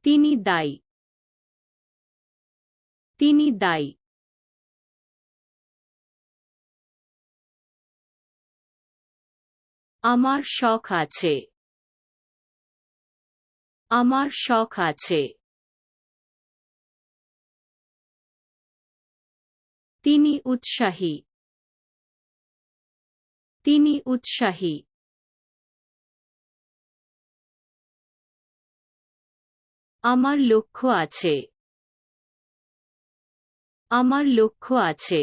তিনি দায়ী। তিনি দায়ী। আমার শখ আছে। আমার শখ আছে। তিনি উৎসাহী। তিনি উৎসাহী। আমার লক্ষ্য আছে। আমার লক্ষ্য আছে।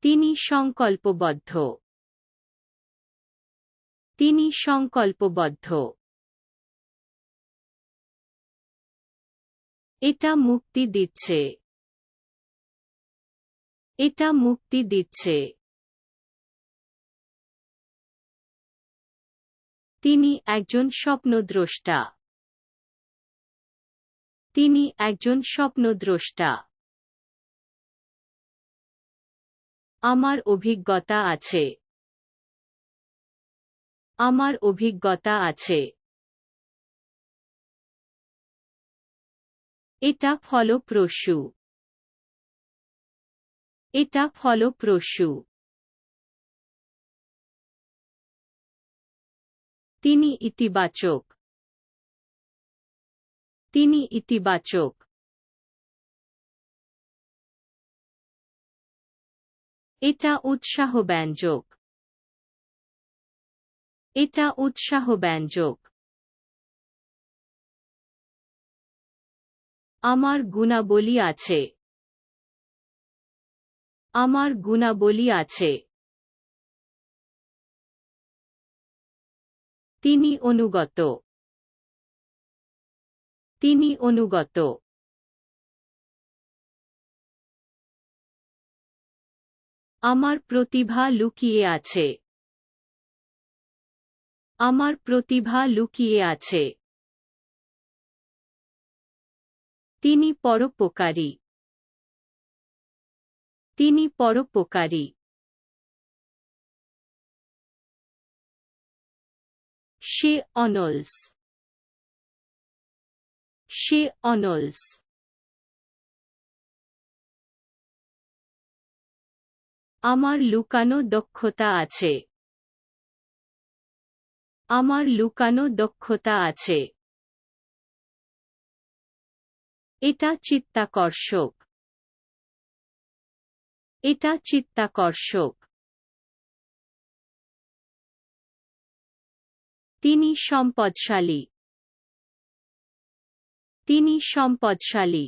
তিনি সংকল্পবদ্ধ। তিনি সংকল্পবদ্ধ। এটা মুক্তি দিচ্ছে। এটা মুক্তি দিচ্ছে। তিনি একজন স্বপ্নদ্রষ্টা। তিনি একজন স্বপ্নদ্রষ্টা। আমার অভিজ্ঞতা আছে। আমার অভিজ্ঞতা আছে। এটা ফলপ্রসূ। এটা ফলপ্রসূ। তিনি ইতিবাচক। তিনি ইতিবাচক। এটা উৎসাহব্যঞ্জক। এটা উৎসাহব্যঞ্জক। আমার গুণাবলী আছে। আমার গুণাবলী আছে। তিনি অনুগত। তিনি অনুগত। আমার প্রতিভা লুকিয়ে আছে। আমার প্রতিভা লুকিয়ে আছে। তিনি পরোপকারী। তিনি পরোপকারী। সে অনলস। সে অনলস। আমার লুকানো দক্ষতা আছে। আমার লুকানো দক্ষতা আছে। এটা চিত্তাকর্ষক। এটা চিত্তাকর্ষক। তিনি সম্পদশালী। তিনি সম্পদশালী।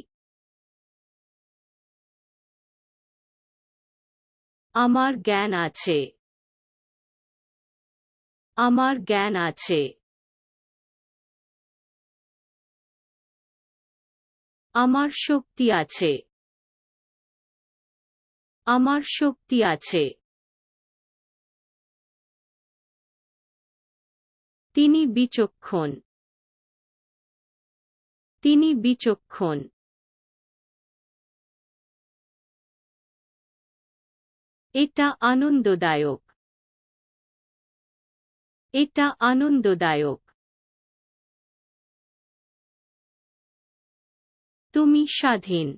আমার জ্ঞান আছে। আমার জ্ঞান আছে। আমার শক্তি আছে। আমার শক্তি আছে। তিনি বিচক্ষণ। তিনি বিচক্ষণ। এটা আনন্দদায়ক। এটা আনন্দদায়ক। তুমি স্বাধীন।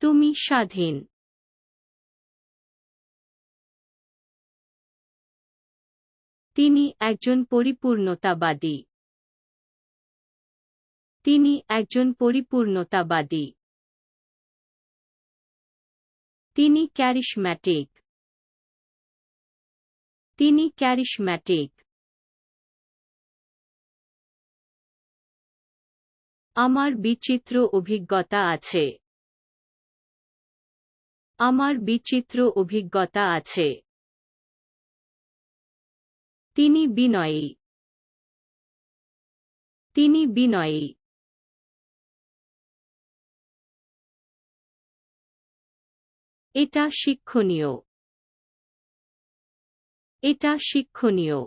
তুমি স্বাধীন। তিনি একজন পরিপূর্ণতাবাদী। তিনি একজন পরিপূর্ণতাবাদী। তিনি ক্যারিশম্যাটিক। তিনি ক্যারিশম্যাটিক। আমার বিচিত্র অভিজ্ঞতা আছে। আমার বিচিত্র অভিজ্ঞতা আছে। তিনি বিনয়ী। তিনি বিনয়ী। এটা শিক্ষণীয়। এটা শিক্ষণীয়।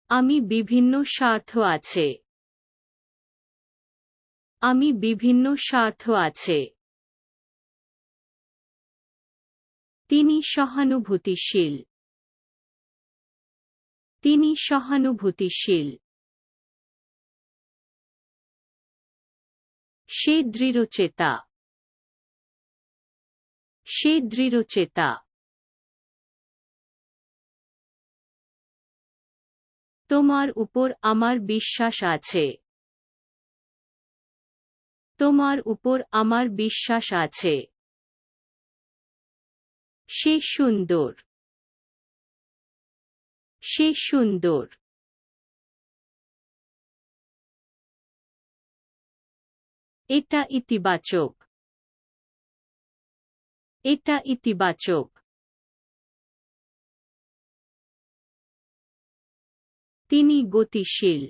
আমি বিভিন্ন স্বার্থ আছে। আমি বিভিন্ন স্বার্থ আছে। তিনি সহানুভূতিশীল। তিনি সহানুভূতিশীল। সে দৃঢ়চেতা। সে দৃঢ়চেতা। তোমার উপর আমার বিশ্বাস আছে। তোমার উপর আমার বিশ্বাস আছে। সে সুন্দর। সে সুন্দর। এটা ইতিবাচক। এটা ইতিবাচক। তিনি গতিশীল।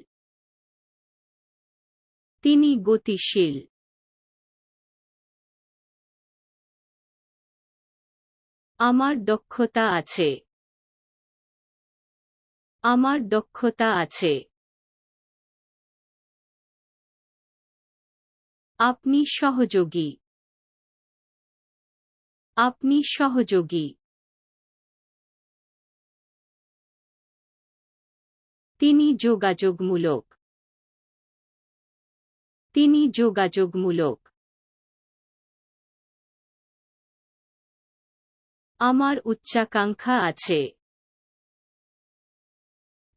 তিনি গতিশীল। আমার দক্ষতা আছে। আমার দক্ষতা আছে। আপনি সহযোগী। আপনি সহযোগী। তিনি যোগাযোগমূলক। তিনি যোগাযোগমূলক। আমার উচ্চাকাঙ্ক্ষা আছে।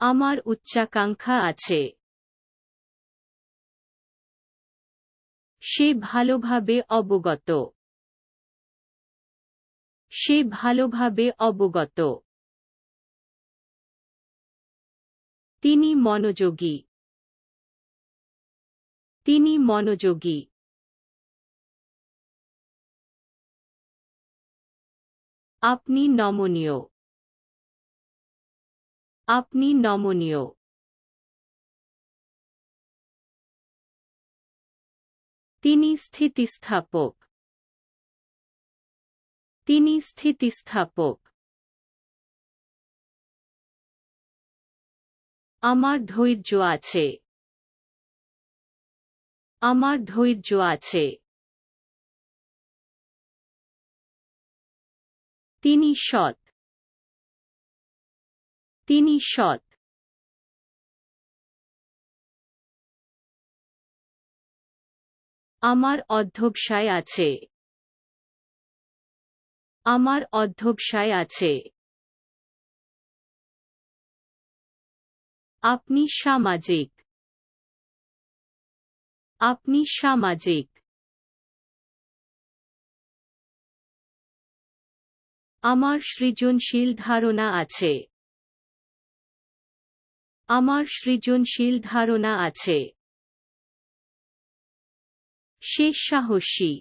আমার উচ্চাকাঙ্ক্ষা আছে। সে ভালোভাবে অবগত। সে ভালোভাবে অবগত। তিনি মনোযোগী। তিনি মনোযোগী। আপনি নমনীয়। আপনি নমনীয়। তিনি স্থিতিস্থাপক। তিনি স্থিতিস্থাপক। আমার ধৈর্য আছে। আমার ধৈর্য আছে। তিনি সৎ। তিনি সৎ। আমার অধ্যবসায় আছে। আমার অধ্যবসায় আছে। আপনি সামাজিক। আপনি সামাজিক। আমার সৃজনশীল ধারণা আছে। আমার সৃজনশীল ধারণা আছে। সে সাহসী।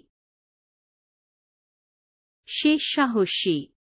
সে সাহসী।